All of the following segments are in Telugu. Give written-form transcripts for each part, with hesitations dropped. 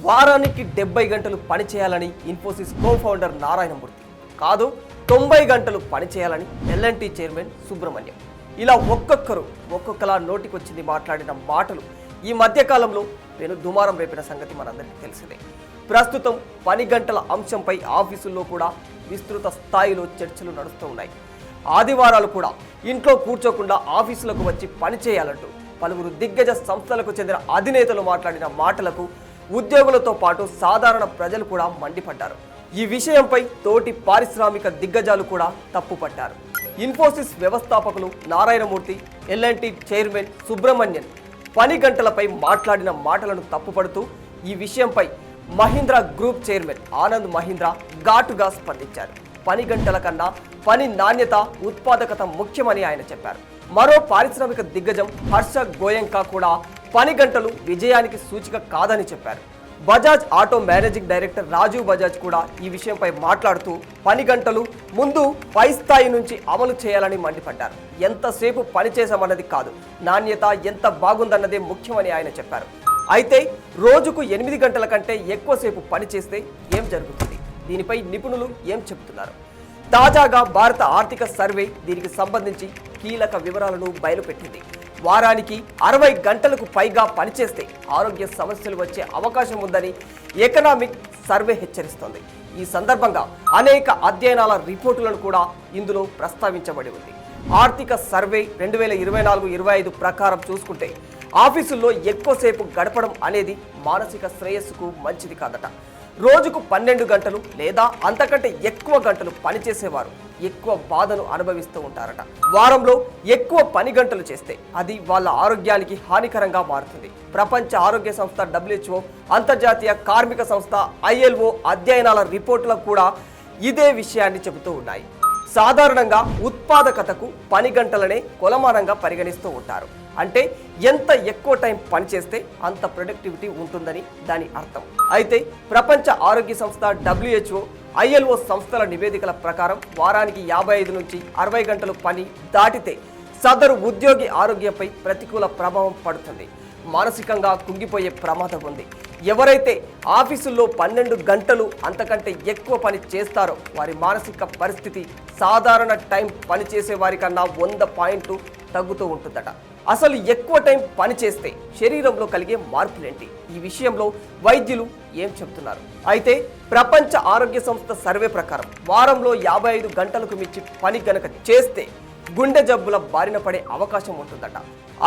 వారానికి 70 గంటలు పని చేయాలని ఇన్ఫోసిస్ కో-ఫౌండర్ నారాయణమూర్తి, కాదు 90 గంటలు పని చేయాలని ఎల్&టీ చైర్మన్ సుబ్రహ్మణ్యం. ఇలా ఒక్కొక్కరు ఒక్కొక్కలా నోటికొచ్చింది మాట్లాడిన మాటలు ఈ మధ్యకాలంలో పెను దుమారం రేపిన సంగతి మనందరికీ తెలిసిందే. ప్రస్తుతం పని గంటల అంశంపై ఆఫీసుల్లో కూడా విస్తృత స్థాయిలో చర్చలు నడుస్తూ ఉన్నాయి. ఆదివారాలు కూడా ఇంట్లో కూర్చోకుండా ఆఫీసులకు వచ్చి పని చేయాలంటూ పలువురు దిగ్గజ సంస్థలకు చెందిన అధినేతలు మాట్లాడిన మాటలకు ఉద్యోగులతో పాటు సాధారణ ప్రజలు కూడా మండిపడ్డారు. ఈ విషయంపై తోటి పారిశ్రామిక దిగ్గజాలు కూడా తప్పుపట్టారు. ఇన్ఫోసిస్ వ్యవస్థాపకులు నారాయణమూర్తి, ఎల్&టీ చైర్మన్ సుబ్రహ్మణ్యన్ పని గంటలపై మాట్లాడిన మాటలను తప్పుపడుతూ ఈ విషయంపై మహీంద్రా గ్రూప్ చైర్మన్ ఆనంద్ మహీంద్రా ఘాటుగా స్పందించారు. పని గంటల కన్నా పని నాణ్యత, ఉత్పాదకత ముఖ్యమని ఆయన చెప్పారు. మరో పారిశ్రామిక దిగ్గజం హర్ష గోయంకా కూడా పని గంటలు విజయానికి సూచిక కాదని చెప్పారు. Bajaj auto managing director Rajiv Bajaj కూడా ఈ విషయంపై మాట్లాడుతూ పని గంటలు ముందు పై స్థాయి నుంచి అమలు చేయాలని మండిపడ్డారు. ఎంతసేపు పని చేశామన్నది కాదు, నాణ్యత ఎంత బాగుందన్నదే ముఖ్యమని ఆయన చెప్పారు. అయితే రోజుకు 8 గంటల కంటే ఎక్కువసేపు పని చేస్తే ఏం జరుగుతుంది? దీనిపై నిపుణులు ఏం చెబుతున్నారు? తాజాగా భారత ఆర్థిక సర్వే దీనికి సంబంధించి కీలక వివరాలను బయలుపెట్టింది. వారానికి 60 గంటలకు పైగా పనిచేస్తే ఆరోగ్య సమస్యలు వచ్చే అవకాశం ఉందని ఎకనామిక్ సర్వే హెచ్చరిస్తోంది. ఈ సందర్భంగా అనేక అధ్యయనాల రిపోర్టులను కూడా ఇందులో ప్రస్తావించబడి ఉంది. ఆర్థిక సర్వే 2024-25 ప్రకారం చూసుకుంటే ఆఫీసుల్లో ఎక్కువసేపు గడపడం అనేది మానసిక శ్రేయస్సుకు మంచిది కాదట. రోజుకు 12 గంటలు లేదా అంతకంటే ఎక్కువ గంటలు పనిచేసేవారు ఎక్కువ బాధను అనుభవిస్తూ ఉంటారట. వారంలో ఎక్కువ పని గంటలు చేస్తే అది వాళ్ళ ఆరోగ్యానికి హానికరంగా మారుతుంది. ప్రపంచ ఆరోగ్య సంస్థ WHO, అంతర్జాతీయ కార్మిక సంస్థ ILO అధ్యయనాల రిపోర్టులకు కూడా ఇదే విషయాన్ని చెబుతూ ఉన్నాయి. సాధారణంగా ఉత్పాదకతకు పని గంటలనే కొలమానంగా పరిగణిస్తూ ఉంటారు. అంటే ఎంత ఎక్కువ టైం పనిచేస్తే అంత ప్రొడక్టివిటీ ఉంటుందని దాని అర్థం. అయితే ప్రపంచ ఆరోగ్య సంస్థ WHO, ILO సంస్థల నివేదికల ప్రకారం వారానికి 55 నుంచి 60 గంటలు పని దాటితే సదరు ఉద్యోగి ఆరోగ్యంపై ప్రతికూల ప్రభావం పడుతుంది. మానసికంగా కుంగిపోయే ప్రమాదం ఉంది. ఎవరైతే ఆఫీసుల్లో 12 గంటలు అంతకంటే ఎక్కువ పని చేస్తారో వారి మానసిక పరిస్థితి సాధారణ టైం పనిచేసే వారికన్నా 100 పాయింట్లు తగ్గుతూ ఉంటుందట. అసలు ఎక్కువ టైం పని చేస్తే శరీరంలో కలిగే మార్పులేంటి? ఈ విషయంలో వైద్యులు ఏం చెబుతున్నారు? అయితే ప్రపంచ ఆరోగ్య సంస్థ సర్వే ప్రకారం వారంలో 55 గంటలకు మించి పని గనక చేస్తే గుండె జబ్బుల బారిన పడే అవకాశం ఉంటుందట.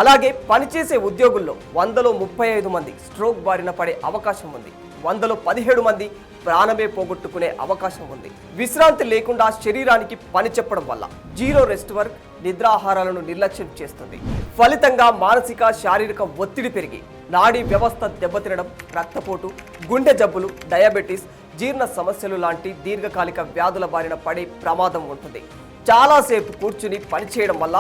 అలాగే పనిచేసే ఉద్యోగుల్లో 100లో 35 మంది స్ట్రోక్ బారిన పడే అవకాశం ఉంది. 100లో 17 మంది ప్రాణమే పోగొట్టుకునే అవకాశం ఉంది. విశ్రాంతి లేకుండా శరీరానికి పని చెప్పడం వల్ల జీరో రెస్ట్ వర్క్ నిద్రాహారాలను నిర్లక్ష్యం చేస్తుంది. ఫలితంగా మానసిక, శారీరక ఒత్తిడి పెరిగి నాడీ వ్యవస్థ దెబ్బతినడం, రక్తపోటు, గుండె జబ్బులు, డయాబెటీస్, జీర్ణ సమస్యలు లాంటి దీర్ఘకాలిక వ్యాధుల బారిన పడే ప్రమాదం ఉంటుంది. చాలాసేపు కూర్చుని పనిచేయడం వల్ల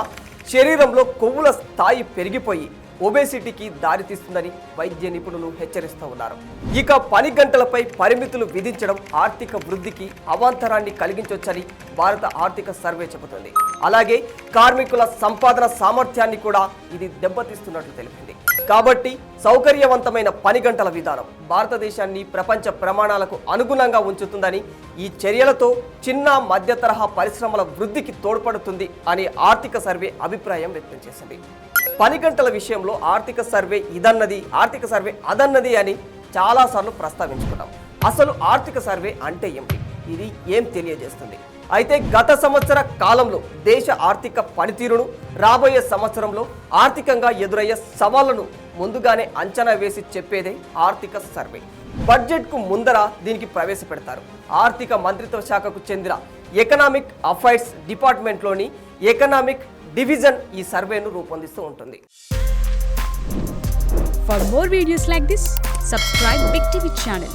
శరీరంలో కొవ్వుల స్థాయి పెరిగిపోయి ఒబేసిటీకి దారితీస్తుందని వైద్య నిపుణులు హెచ్చరిస్తూ ఉన్నారు. ఇక పని గంటలపై పరిమితులు విధించడం ఆర్థిక వృద్ధికి అవాంతరాన్ని కలిగించవచ్చని భారత ఆర్థిక సర్వే చెబుతుంది. అలాగే కార్మికుల సంపాదన సామర్థ్యాన్ని కూడా ఇది దెబ్బతీస్తున్నట్లు తెలిపింది. కాబట్టి సౌకర్యవంతమైన పని గంటల విధానం భారతదేశాన్ని ప్రపంచ ప్రమాణాలకు అనుగుణంగా ఉంచుతుందని, ఈ చర్యలతో చిన్న మధ్య తరహా పరిశ్రమల వృద్ధికి తోడ్పడుతుంది అని ఆర్థిక సర్వే అభిప్రాయం వ్యక్తం చేసింది. పని గంటల విషయంలో ఆర్థిక సర్వే ఇదన్నది, ఆర్థిక సర్వే అదన్నది అని చాలాసార్లు ప్రస్తావించుకున్నాం. అసలు ఆర్థిక సర్వే అంటే ఏమిటి? ఇది ఏం తెలియజేస్తుంది? అయితే గత సంవత్సర కాలంలో దేశ ఆర్థిక పనితీరును, రాబోయే సంవత్సరంలో ఆర్థికంగా ఎదురయ్యే సవాళ్లను ముందుగానే అంచనా వేసి చెప్పేదే ఆర్థిక సర్వే. బడ్జెట్కు ముందర దీనికి ప్రవేశపెడతారు. ఆర్థిక మంత్రిత్వ శాఖకు చెందిన ఎకనామిక్ అఫైర్స్ డిపార్ట్మెంట్లోని ఎకనామిక్ డివిజన్ ఈ సర్వేను రూపొందిస్తూ ఉంటుంది. For more videos like this, subscribe Big TV channel.